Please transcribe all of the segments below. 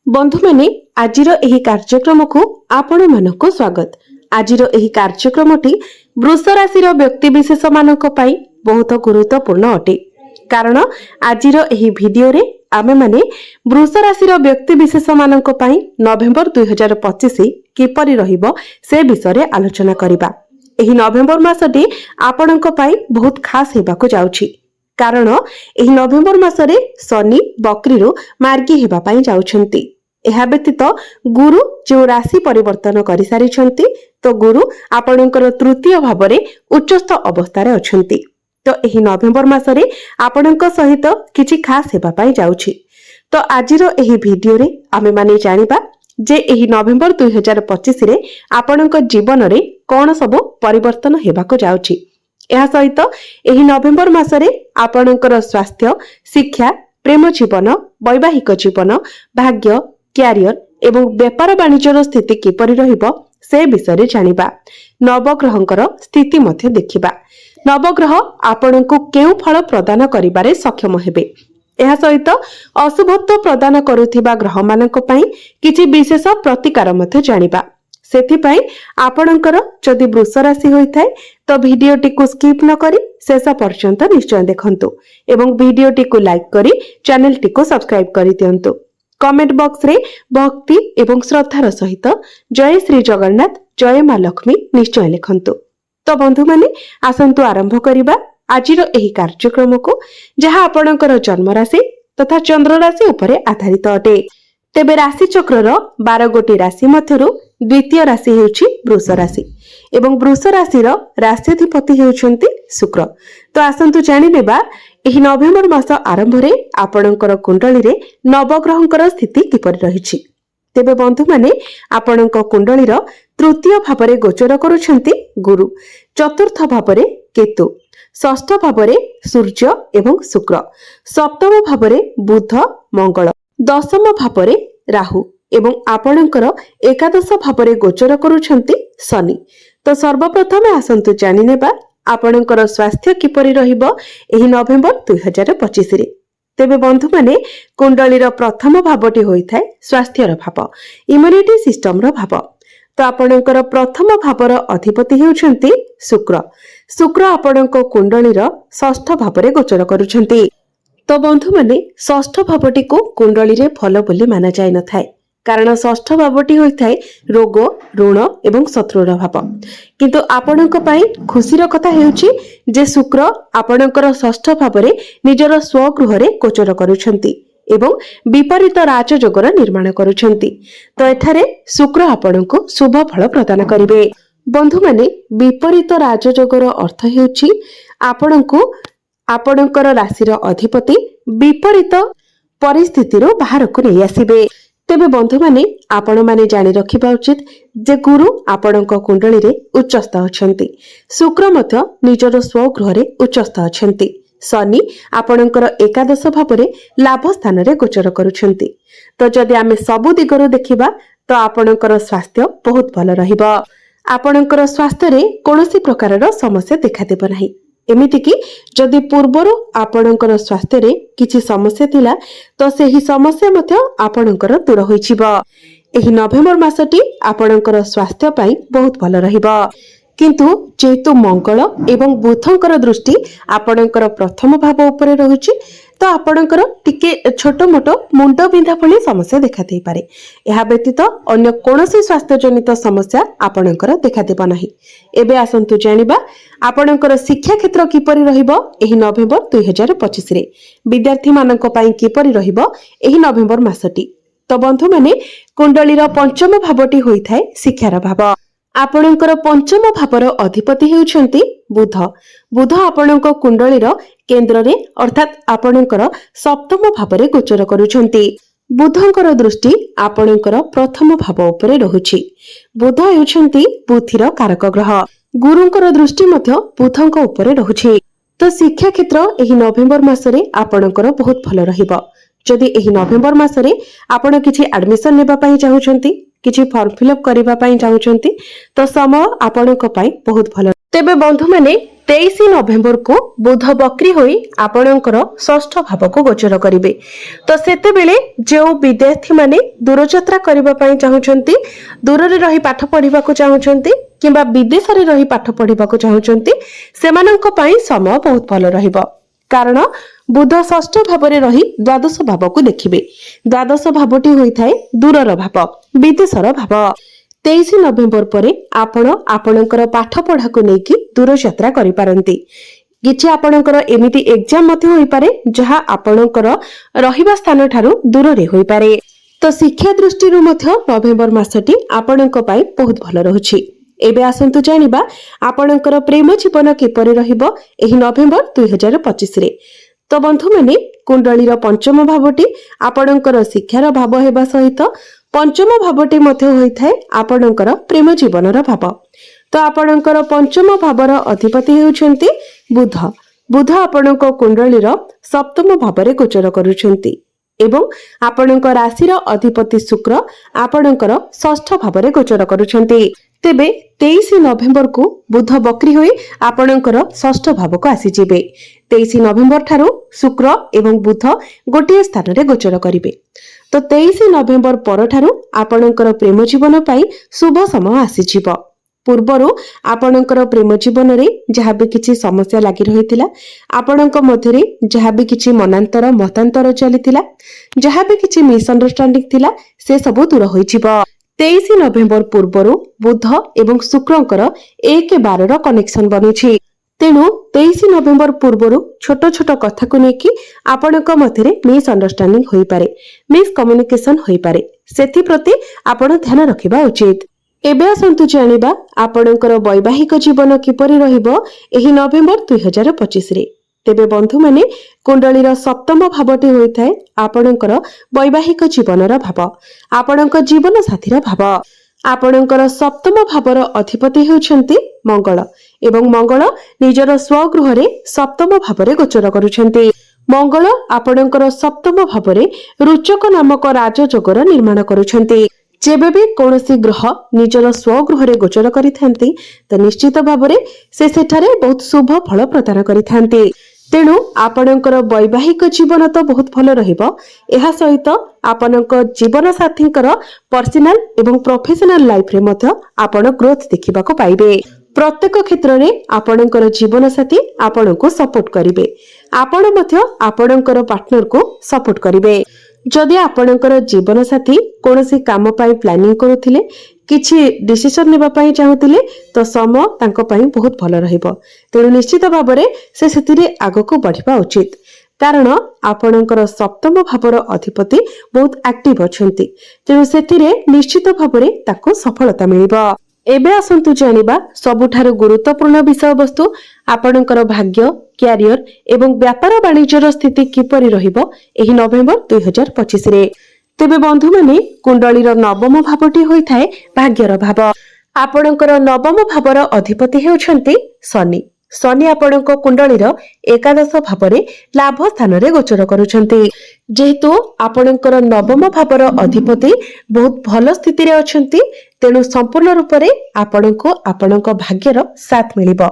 बंधु मैंने आजिर एही कार्यक्रम को आपण मानक स्वागत। आजिर एही कार्यक्रमटी वृष राशि व्यक्ति विशेष मानक पई बहुत गुरुत्वपूर्ण अटे। कारण आजिर एही वीडियो रे आमे माने वृष राशि व्यक्ति विशेष मानक पई नवेम्बर 2025 किपरि रहिबो से विषय रे आलोचना करिबा। एही नवेम्बर मासटी आपणक पई बहुत खास हेबाको जाउछि। कारण एही नवेम्बर मासरे शनि बकरीरु मार्गी हेबा पई जाउछंती। एहा व्यतीत गुरु जो राशि परिवर्तन करि सारिछंती तो गुरु आपणकर तृतीय भावरे उच्चस्थ अवस्थारे अछंती। तो एही नवेम्बर मासरे आपणक सहित किछि खास हेबा पई जाउछि। तो आजिर एही वीडियो रे आमे माने जानिबा जे एही नवेम्बर 2025 रे आपणक जीवन रे कोन सब परिवर्तन हेबाको जाउछि। एहा सहित एही नवेम्बर मासरे आपणकर स्वास्थ्य, शिक्षा, प्रेम जीवन, वैवाहिक जीवन, भाग्य, क्यारियर एवं व्यापार वाणिज्यर स्थिति किपरि रहिबो से विषय जानिबा। नवग्रहंकर स्थिति मध्य देखिबा। नवग्रह आपणको केउ फल प्रदान करिबारे सक्षम हेबे। एहा सहित अशुभत्व प्रदान करुथिबा ग्रह मानक पई किछि विशेष प्रतिकार मध्य जानिबा। सेथिपई आपणकर जदि वृष राशि होइथाय तो भिडियोटी को स्किप न करी शेष पर्यंत निश्चय देखंतु एवं भिडियोटी को लाइक करी चैनलटी को सब्सक्राइब करि दियंतु। कमेंट बॉक्स रे भक्ति एवं श्रद्धार सहित जय श्री जगन्नाथ, जय मां लक्ष्मी निश्चय लिखंतु। तो बंधु माने आसंतु आरंभ करिबा आजिर एही कार्यक्रम को, जहा आपणकर जन्म राशि तथा चंद्र राशि उपरे आधारित अटे। तेबे राशि चक्रर 12 गोटी राशि मध्यरु द्वितीय राशि हेउछि वृष राशि एवं वृष राशिर राष्ट्राधिपति हेउछंती शुक्र। तो आसंतु जानि नेबा एही नवेम्बर मास आरंभ रे आपणकर कुंडली रे नवग्रहंकर स्थिति किपरि रहिछि। तेबे बंधु माने आपणक कुंडलीर तृतीय भावरे गोचर करूछंती गुरु, चतुर्थ भावरे केतु, षष्ठ भावरे सूर्य एवं शुक्र, सप्तम भावरे बुध मंगल, दशम भावरे राहु एवं आपणकर एकादश भावरे गोचर करूछंती शनि। तो सर्वप्रथमे आसंतु जानि नेबा आपणकर स्वास्थ्य किपरि रहिबो एही नवेम्बर 2025 रे। तेबे बंधु माने कुंडलीर प्रथम भावटी होइथाय स्वास्थ्यर भाव, इम्युनिटी सिस्टम रो भाव। तो आपणकर प्रथम भावर अधिपति हेउछंती शुक्र। शुक्र आपणक कुंडलीर षष्ठ भावरे गोचर करूछंती। तो बंधु माने षष्ठ भावटी को कुंडली रे भल बोली माना जाय न थाए। कारण षष्ठ भावटी होइथाय रोग, ऋण एवं शत्रुर भाव। किंतु आपणक पई खुशीर कथा हेउछि जे शुक्र आपणकर षष्ठ भावरे निजर स्वगृह रे गोचर करूछंती एवं विपरीत राजयोगर निर्माण करूछंती। तो एठारे शुक्र आपणको शुभ फल प्रदान करिवे। बंधु माने विपरीत राजयोगर अर्थ हेउछि आपणको आपणकर राशिर अधिपति विपरीत परिस्थिति रो बाहर को नहीं आसीबे। तेबे बंधु माने आपण माने जानि रखिबा उचित जे गुरु आपणक कुंडली रे उच्चस्थ अछंती, शुक्र मध्य निजर स्वगृह रे उच्चस्थ अछंती, शनि आपणकर एकादश भावरे लाभ स्थान रे गोचर करूछंती। तो जदि आमे सबु दिगरो देखिबा तो आपणकर स्वास्थ्य बहुत भल रहिबो। आपणकर स्वास्थ्य रे कोनोसी प्रकारर समस्या देखा देबो नाही। एमिति कि जदि पूर्वरु आपणकर स्वास्थ्य रे किछि समस्या थिला तो सेही समस्या मध्य आपणकर दूर होइछिबो। एही नवेम्बर मासटी आपणकर स्वास्थ्य पई बहुत भल रहिबो। किंतु जेतु मंगल एवं बुधंकर दृष्टि आपणकर प्रथम भाव उपरे रहुछि तो आपणकर टिके छोट मोटो मुंड बिंधा भली समस्या देखा देई पारे। एहा व्यतीत अन्य कोनोसी स्वास्थ्य जनित समस्या आपणकर देखा देबो नाही। एबे आसंतु जानिबा आपणकर शिक्षा क्षेत्र किपरि रहिबो एही नवेम्बर 2025 रे। विद्यार्थी मानक पई किपरि रहिबो एही नवेम्बर मासटी। तो बंधु माने कुंडलीर पंचम भावटी होइथाय शिक्षार भाव। आपणकर पंचम भावर अधिपति हेउछंती बुध। बुध आपणक कुंडलीर केंद्र रे अर्थात आपणकर सप्तम भावरे गोचर करूछंती। बुधंकर दृष्टि आपणकर प्रथम भाव उपरे रहुछि। बुध हेउछंती बुद्धिर कारक ग्रह। गुरुंकर दृष्टि मध्य बुधंक उपरे रहुछि। तो शिक्षा क्षेत्र एही नवेम्बर मासरे आपणकर बहुत भल रहिबो। जदि एही नवेम्बर मासरे आपण किछि एडमिशन नेबा पई चाहुछंती, किछि फॉर्म फिलअप करिबा पई चाहुछंती तो समय आपणक पई बहुत भल। तेबे बंधु माने 23 नवेम्बर को बुध बक्री होई आपणकर षष्ठ भाव को गोचर करिवे। तो सेते बेले जो विद्यार्थी माने दूरयात्रा करबा पई चाहुचंती, दूर रे रही पाठ पढिबा को चाहुचंती किंबा विदेश रे रही पाठ पढिबा को चाहुचंती, सेमानंक पई समय बहुत भलो रहिबो। कारण बुध षष्ठ भाव रे रही द्वादश भाव को देखिबे। द्वादश भावटी होई थाए दूरर भाव, विदेशर भाव। 23 नवेम्बर परे आपण आपणकर पाठ पढ़ा को लेकी दूर यात्रा करि पारंती। किछि आपणकर एमिति एग्जाम मते होई पारे जहा आपणकर रहिबा स्थान ठारू दूर रे होई पारे। तो शिक्षा दृष्टि रु मध्य नवेम्बर मासटी आपणक पई बहुत भलो रहुछि। एबे आसंतु जानिबा आपणकर प्रेम जीवन किपरि रहिबो एही नवेम्बर 2025 रे। तो बंधु माने कुंडलीर पंचम भावटी आपणकर शिक्षार भाव हेबा सहित पंचम भावटी मध्य होइथाय आपणकर प्रेम जीवनर भाव। तो आपणकर पंचम भावर अधिपति हेउछंती बुध। बुध आपणक कुंडलीर सप्तम भावरे गोचर करूछंती एवं आपणक राशिर अधिपति शुक्र आपणकर षष्ठ भावरे गोचर करूछंती। तेबे 23 नवेम्बर को बुध बक्री होई आपणकर षष्ठ भाव को आसी जिबे। 23 नवेम्बर ठारू शुक्र एवं बुध गोटिए स्थान रे गोचर करिवे। तो 23 नवेम्बर पर ठारू आपणकर प्रेम जीवन पाई शुभ समय आसीजिबो। पूर्वरु आपणकर प्रेम जीवन रे जहा भी किछि समस्या लागि रहितिला, आपणक मध्य रे जहा भी किछि मनांतर मतांतर चलितिला, जहा भी किछि मिसअंडरस्टैंडिंग थिला, से सब दूर होई जिवो। 23 नवेम्बर पूर्वरु बुध एवं शुक्रंकर 1-12 रो कनेक्शन बनुछि। तेणु 23 नवेम्बर पूर्वरु छोट छोट कथा को लेकी आपणक मध्य मिसअंडरस्टैंडिंग होई पारे, मिसकम्युनिकेशन होई पारे। सेथि प्रति आपण ध्यान रखिबा उचित। एबे आसंतु जानिबा आपणकर वैवाहिक जीवन किपरि रहिबो एही नवेम्बर 2025 रे। तेबे बंधु माने कुंडलीर सप्तम भावटी होइथाय आपणकर वैवाहिक जीवनर भाव, आपणक जीवन साथीर भाव। आपणकर सप्तम भावर अधिपति हेउछंती मंगल एवं मंगल निजर स्वगृह रे सप्तम भावरे गोचर करूछंती। मंगल आपणकर सप्तम भावरे रुचक नामक राजयोगर निर्माण करूछंती। जेबे भी कोनोसी ग्रह निजर स्वगृह रे गोचर करिथांती तो निश्चित भावरे से सेठारे बहुत शुभ फल प्रदान करिथांती। तेणु आपणकर वैवाहिक जीवन तो बहुत भल रहिबो। एहा सहित आपणक जीवन साथींकर पर्सनल एवं प्रोफेशनल लाइफ रे मध्य आपण ग्रोथ देखिबा को पाइबे। प्रत्येक क्षेत्र रे आपणकर जीवन साथी आपणको सपोर्ट करिवे, आपण मध्य आपणकर पार्टनर को सपोर्ट करिवे। जदि आपणकर जीवन साथी कोनोसी काम पाई प्लानिंग करूथिले, किछि डिसिजन नेबा पाई चाहुथिले तो समय तांको पाई बहुत भलो रहिबो। तेणु निश्चित भाबरे से सेतिरे आगको बढ़िबा उचित। कारण आपणकर सप्तम भावर अधिपति बहुत एक्टिव अछंती। तेणु सेतिरे निश्चित भाबरे ताको सफलता मिलिबो। एबे आसंतु जानिबा सबुठारु गुरुत्वपूर्ण विषय वस्तु आपणकर भाग्य, क्यारियर एवं व्यापार वाणिज्यर स्थिति किपरि रहिबो एही नवेम्बर 2025 रे। तेबे बंधु माने कुंडलीर नवम भावटी होइथाय भाग्यर भाव। आपणकर नवम भावर अधिपति हेउछंती शनि। शनि आपणक कुंडलीर एकादश भावरे लाभ स्थान रे गोचर करूछंती। जेहेतु आपणकर नवम भावर अधिपति बहुत भल स्थिति रे अछंती, तेणु संपूर्ण रूप रे आपणको आपणक भाग्यर साथ मिलिबो।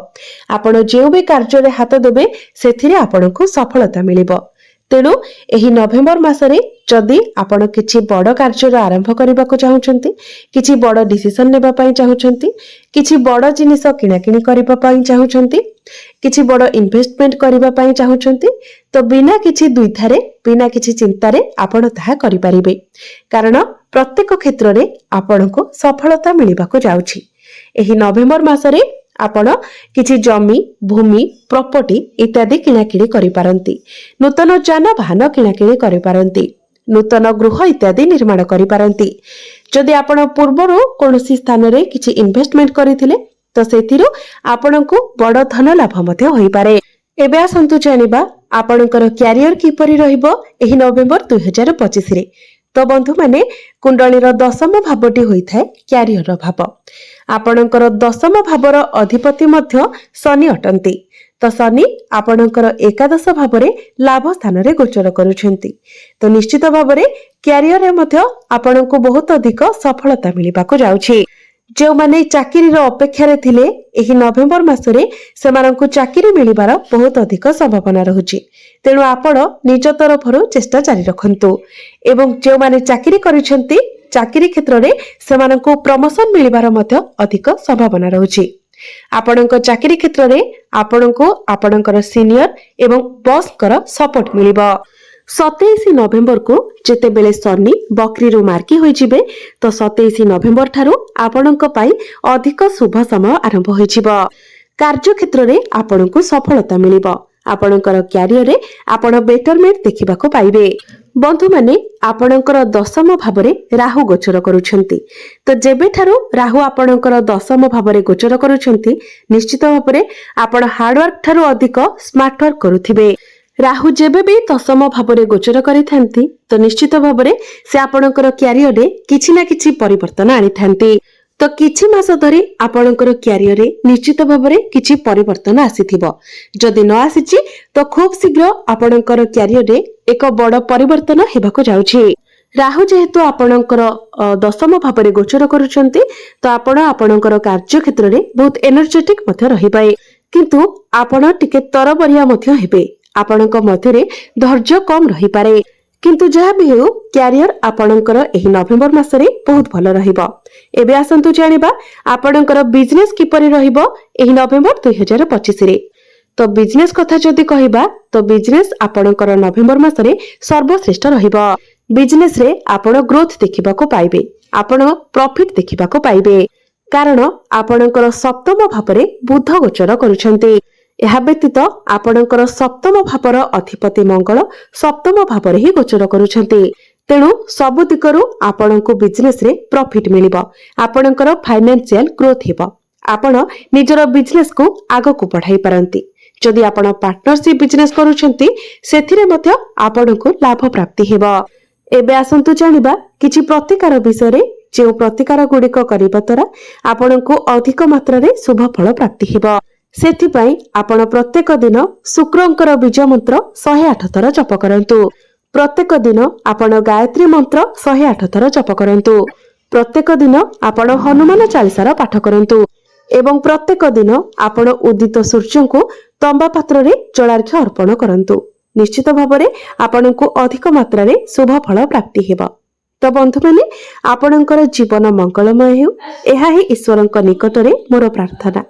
आपण जेउ भी कार्य रे हाथ देबे सेथिरे आपणको सफलता मिलिबो। तेणु एही नवेम्बर मासरे जदि आपण किछि बड़ कार्य आरंभ करबा को चाहुचंती, किछि बड़ डिसिजन नेबा पई चाहुचंती, किछि बड़ जिनिस किणाकिणी करबा पई चाहुचंती, किछि बड़ इन्वेस्टमेंट करबा पई चाहुचंती, तो बिना किछि दुइधारे बिना किछि चिंतारे आपण ताहा करि परिबे। कारण प्रत्येक क्षेत्र रे आपणको सफलता मिलिबा को जाउछि। एही नवेम्बर मासरे आपण किछि जमी, भूमि, प्रॉपर्टी इत्यादि किणाकिणी करि पारंती। नूतन यानवाहन किणाकिणी करि पारंती। नूतन गृह इत्यादि निर्माण करि पारंती। जदि आपण पूर्वरु कोनोसी स्थान रे किछि इन्वेस्टमेंट करिथिले तो सेथिरु आपणको बड़ धन लाभ मध्ये होई पारे। एबे आसंतु जानिबा आपणकर क्यारियर किपरि रहिबो एही नवेम्बर 2025 रे। तो बंधु माने कुंडलीर दशम भावटी होइथाय क्यारियर भाव। आपणकर दशम भावर अधिपति मध्य शनि अटंती। तो शनि आपणकर एकादश भावरे लाभ स्थान रे गोचर करूछंती। तो निश्चित भावरे क्यारियर रे मध्य आपणको बहुत अधिक सफलता मिलिबा को जाउछि। जो माने चाकरी अपेक्षा थिले एही नवेम्बर मासरे सेमानंकु चाकरी मिलिबार बहुत अधिक संभावना रहुची। तेणु आपण निज तरफरु चेष्टा जारी रखंतु एवं जो माने चाकरी करिसेंती चाकरी क्षेत्र में सेमानंकु प्रमोशन मिलिबार मध्य अधिक संभावना रहुची। आपणक चाकरी क्षेत्र में आपणको आपणकर सीनियर एवं बॉसकर सपोर्ट मिलिबा। 27 नवेम्बर को जेतेबेले शनि बकरी मार्की हो जिबे तो 27 नवेम्बर ठारू आपणक पाई अधिक शुभ समय आरंभ हो जिबो। कार्य क्षेत्र में आपणको सफलता मिलिबो। आपणकर क्यारियर रे आपण बेटरमेंट देखिबा को पाइबे। बंधु माने आपणकर दशम भावरे राहु गोचर करूछंती तो जेबे ठारू राहु आपणकर दशम भावरे गोचर करूछंती निश्चित भावरे आपण हार्डवर्क ठारू अधिक स्मार्ट वर्क करूथिबे। राहु जेबे भी दशम भावरे गोचर करिथांती तो निश्चित भावरे से आपणकर क्यारियर रे किछि ना किछि परिवर्तन आनिथांती। तो किछि मास धरि आपणकर क्यारियर रे निश्चित भावरे किछि परिवर्तन आसीथिबो। जदि न आसीछि तो खूब शीघ्र आपणकर क्यारियर रे एक बड़ परिवर्तन हेबाको जाउछि। राहु जेहेतु आपणकर दशम भावरे गोचर करूछंती तो आपण आपणकर कार्य क्षेत्र रे बहुत एनर्जेटिक मध्य रहिबे किंतु आपण टिके तरबरिया मध्य हेबे। आपणक मध्यरे धैर्य कम रही पारे किंतु जहाँ भी हो क्यारियर आपणकर एही नवेम्बर मासरे बहुत भल रहिबो। एबे आसंतु जानिबा आपणकर बिजनेस किपरि रहिबो एही नवेम्बर 2025 रे। तो बिजनेस कथा जदि कहिबा तो बिजनेस आपणकर नवेम्बर मासरे सर्वश्रेष्ठ रहिबो। बिजनेस रे आपण ग्रोथ देखिबा को पाइबे। आपण प्रॉफिट देखिबा को पाइबे कारण आपणकर सप्तम भावरे बुध गोचर करूछंती। यह व्यतीत आपणकर सप्तम भावर अधिपति मंगल सप्तम भावर ही गोचर करूछंती। तेणु सबु दिकरु आपणको बिजनेस रे प्रॉफिट मिलिबो। आपणकर फाइनेंशियल ग्रोथ हेबो। आपण निजर बिजनेस को आगो को बढ़ाई पारंती। जदि आपण पार्टनरशिप बिजनेस करूछंती सेथिरे मध्य आपणको लाभ प्राप्ति हेबो। एबे आसंतु जानिबा किछि प्रतिकार विषय रे जे प्रतिकार गुडिक करिबा तरा आपणको अधिक मात्रा रे शुभ फल प्राप्ति हेबो। सेथिपाई आपण प्रत्येक दिन शुक्रंकर बीज मंत्र 108 थर जप करंतु। प्रत्येक दिन आपण गायत्री मंत्र 108 थर जप करंतु। प्रत्येक दिन आपण हनुमान चालीसार पाठ करंतु एवं प्रत्येक दिन आपण उदित सूर्य को तंबा पात्र रे जलार्घ्य अर्पण करंतु। निश्चित भावरे आपणको अधिक मात्रा रे शुभ फल प्राप्ति हेबो। तो बंधु माने आपणकर जीवन मंगलमय हेउ एहा ही ईश्वरंक निकटरे मोर प्रार्थना।